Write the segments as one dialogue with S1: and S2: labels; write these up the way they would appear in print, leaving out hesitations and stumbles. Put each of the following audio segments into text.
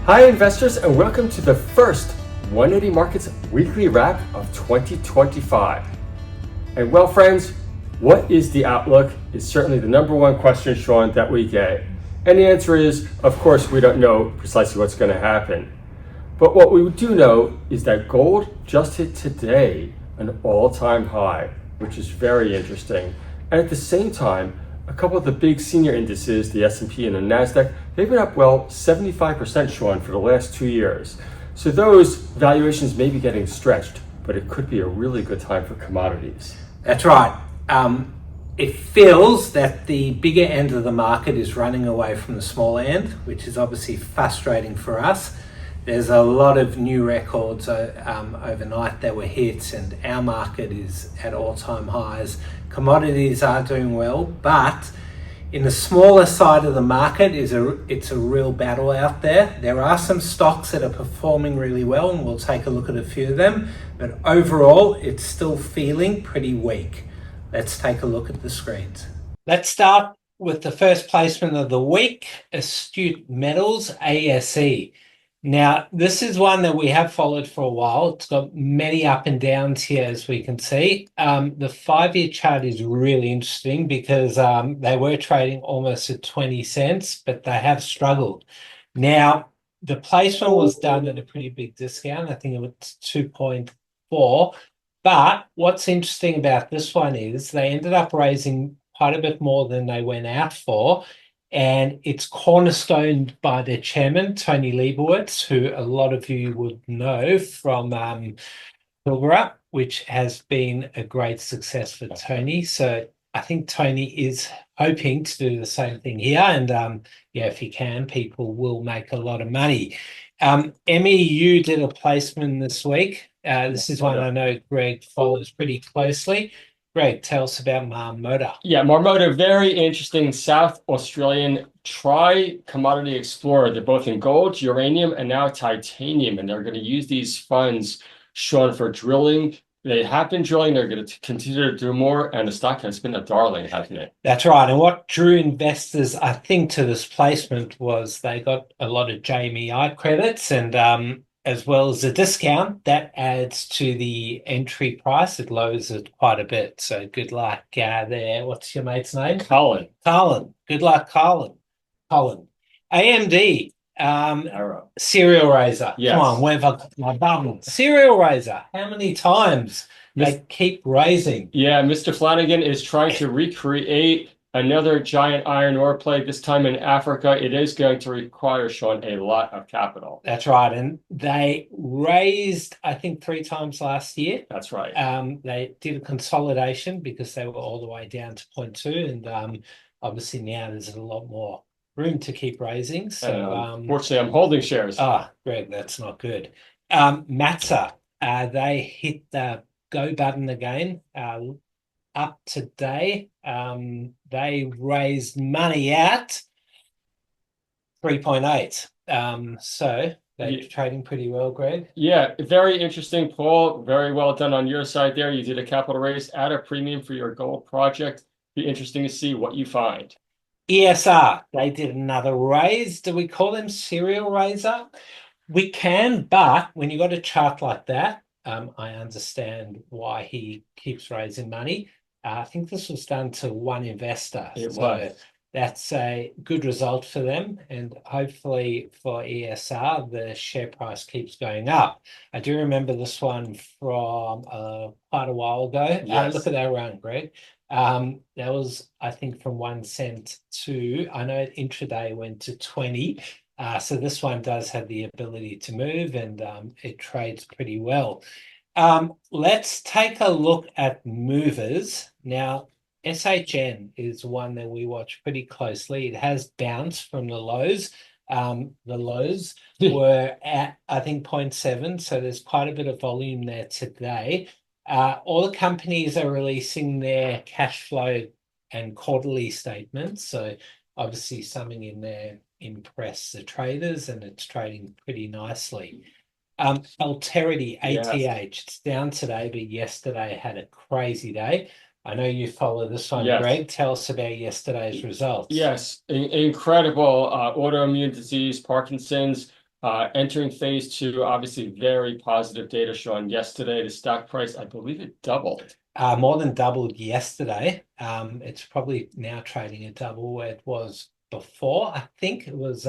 S1: Hi investors, and welcome to the first 180 Markets weekly wrap of 2025. And well friends, what is the outlook is certainly the number one question, Shaun, that we get. And the answer is, of course, we don't know precisely what's going to happen. But what we do know is that gold just hit today an all-time high, which is very interesting. And at the same time, a couple of the big senior indices, the S&P and the NASDAQ, they've been up, 75%, Shaun, for the last 2 years. So those valuations may be getting stretched, but it could be a really good time for commodities.
S2: That's right. It feels that the bigger end of the market is running away from the smaller end, which is obviously frustrating for us. There's a lot of new records overnight that were hit, and our market is at all-time highs. Commodities are doing well, but in the smaller side of the market, it's a real battle out there. There are some stocks that are performing really well, and we'll take a look at a few of them, but overall, it's still feeling pretty weak. Let's take a look at the screens. Let's start with the first placement of the week, Astute Metals, ASE. Now, this is one that we have followed for a while. It's got many up and downs here, as we can see. The 5-year chart is really interesting because they were trading almost at 20 cents, but they have struggled. Now, the placement was done at a pretty big discount. I think it was 2.4. But what's interesting about this one is they ended up raising quite a bit more than they went out for. And it's cornerstoned by their chairman, Tony Leibowitz, who a lot of you would know from Pilbara, which has been a great success for Tony. So I think Tony is hoping to do the same thing here. And if he can, people will make a lot of money. MEU did a placement this week. This is one I know Greg follows pretty closely. Greg, tell us about Marmota.
S1: Yeah, Marmota, very interesting South Australian tri-commodity explorer. They're both in gold, uranium, and now titanium, and they're going to use these funds, Shaun, for drilling. They have been drilling, they're going to continue to do more, and the stock has been a darling, hasn't it?
S2: That's right, and what drew investors, I think, to this placement was they got a lot of JMEI credits, and as well as a discount, that adds to the entry price. It lowers it quite a bit. So good luck there. What's your mate's name?
S1: Colin.
S2: Good luck, Colin. AMD, serial raiser.
S1: Yes.
S2: Come on, where've I got my button? Serial raiser. How many times? They keep raising.
S1: Yeah, Mr. Flanagan is trying to recreate another giant iron ore play, this time in Africa. It is going to require, Shaun, a lot of capital.
S2: That's right. And they raised, I think, 3 times last year.
S1: That's right.
S2: They did a consolidation because they were all the way down to 0.2. And obviously now there's a lot more room to keep raising. So
S1: fortunately, I'm holding shares.
S2: Greg, that's not good. Matza, they hit the go button again. Up today, they raised money at 3.8. So they're trading pretty well, Greg.
S1: Yeah, very interesting, Paul. Very well done on your side there. You did a capital raise at a premium for your gold project. Be interesting to see what you find.
S2: ESR, they did another raise. Do we call them serial raiser? We can, but when you got a chart like that, I understand why he keeps raising money. I think this was done to one investor.
S1: So
S2: that's a good result for them. And hopefully for ESR, the share price keeps going up. I do remember this one from quite a while ago.
S1: Yes.
S2: Look at that run, Greg. That was, I think, from 1 cent to, I know intraday went to 20. So this one does have the ability to move, and it trades pretty well. Let's take a look at movers. Now, SHN is one that we watch pretty closely. It has bounced from the lows. The lows were at, I think, 0.7, so there's quite a bit of volume there today. All the companies are releasing their cash flow and quarterly statements, so obviously something in there impress the traders, and it's trading pretty nicely. Alterity, ATH, it's down today, but yesterday had a crazy day. I know you follow this one, yes. Greg. Tell us about yesterday's results.
S1: Yes, incredible autoimmune disease, Parkinson's, Entering phase two, obviously very positive data, Shaun. Yesterday, the stock price, I believe it doubled.
S2: More than doubled yesterday. It's probably now trading at double where it was before. I think it was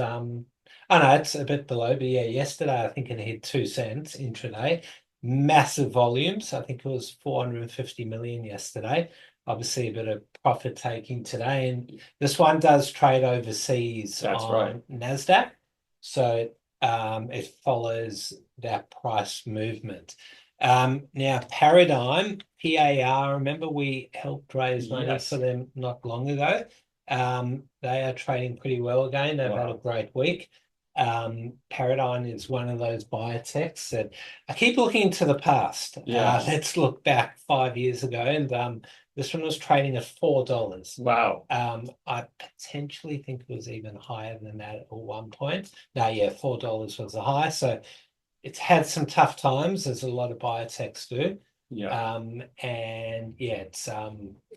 S2: oh no, it's a bit below, but yeah, yesterday I think it hit 2 cents intraday. Massive volumes. I think it was 450 million yesterday. Obviously a bit of profit taking today. And this one does trade overseas
S1: That's
S2: on
S1: right.
S2: NASDAQ. So it follows that price movement. Now, Paradigm, PAR, remember we helped raise money
S1: Yes.
S2: for them not long ago. They are trading pretty well again. They've had a
S1: Wow.
S2: great week. Paradigm is one of those biotechs that I keep looking to the past.
S1: Yes.
S2: Let's look back 5 years ago, and this one was trading at $4.
S1: Wow.
S2: I potentially think it was even higher than that at one point. No, yeah, $4 was the high. So it's had some tough times, as a lot of biotechs do.
S1: Yeah.
S2: And yeah, it's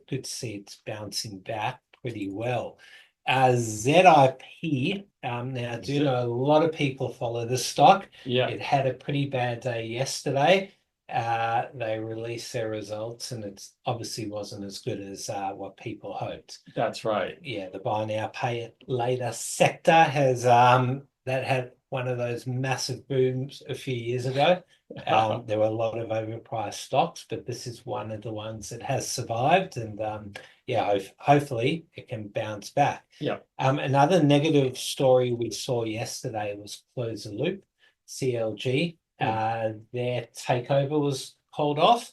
S2: good to see it's bouncing back pretty well. ZIP, now I do know a lot of people follow this stock.
S1: Yeah.
S2: It had a pretty bad day yesterday. They released their results, and it obviously wasn't as good as what people hoped.
S1: That's right.
S2: Yeah, the buy now, pay it later sector has that had one of those massive booms a few years ago. There were a lot of overpriced stocks, but this is one of the ones that has survived, and yeah, hopefully it can bounce back.
S1: Yeah.
S2: Another negative story we saw yesterday was Close the Loop, CLG. Their takeover was called off.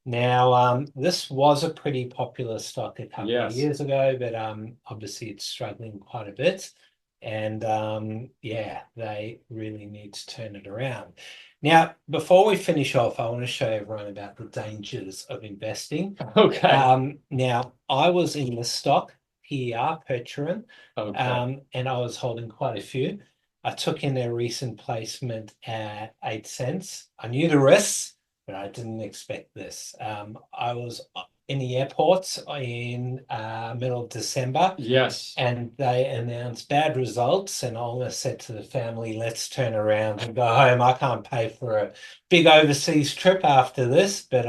S2: Now, this was a pretty popular stock a couple of
S1: Yes.
S2: years ago, but obviously it's struggling quite a bit. And yeah, they really need to turn it around. Now, before we finish off, I want to show everyone about the dangers of investing.
S1: Okay.
S2: Now, I was in the stock, PER, Percheron,
S1: Okay.
S2: and I was holding quite a few. I took in their recent placement at 8 cents. I knew the risks, but I didn't expect this. I was in the airport in middle of December,
S1: Yes.
S2: and they announced bad results, and I almost said to the family, let's turn around and go home. I can't pay for a big overseas trip after this. But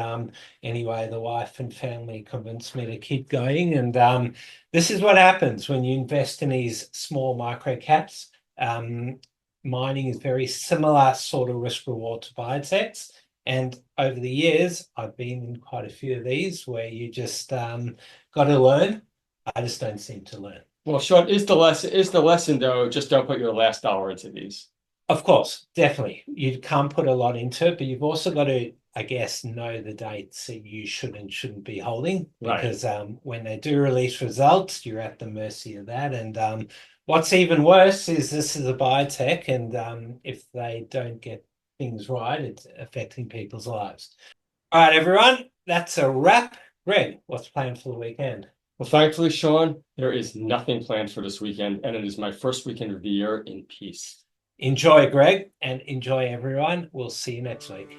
S2: anyway, the wife and family convinced me to keep going, and this is what happens when you invest in these small micro caps. Mining is very similar sort of risk reward to biotechs. And over the years, I've been in quite a few of these where you just got to learn. I just don't seem to learn.
S1: Well, Shaun, is the lesson though, just don't put your last dollar into these.
S2: Of course, definitely. You can't put a lot into it, but you've also got to, I guess, know the dates that you should and shouldn't be holding,
S1: Right.
S2: because when they do release results, you're at the mercy of that. And what's even worse is this is a biotech, and if they don't get things right, it's affecting people's lives. All right, everyone, that's a wrap. Greg, what's planned for the weekend?
S1: Well, thankfully, Shaun, there is nothing planned for this weekend, and it is my first weekend of the year in peace.
S2: Enjoy, Greg, and enjoy, everyone. We'll see you next week.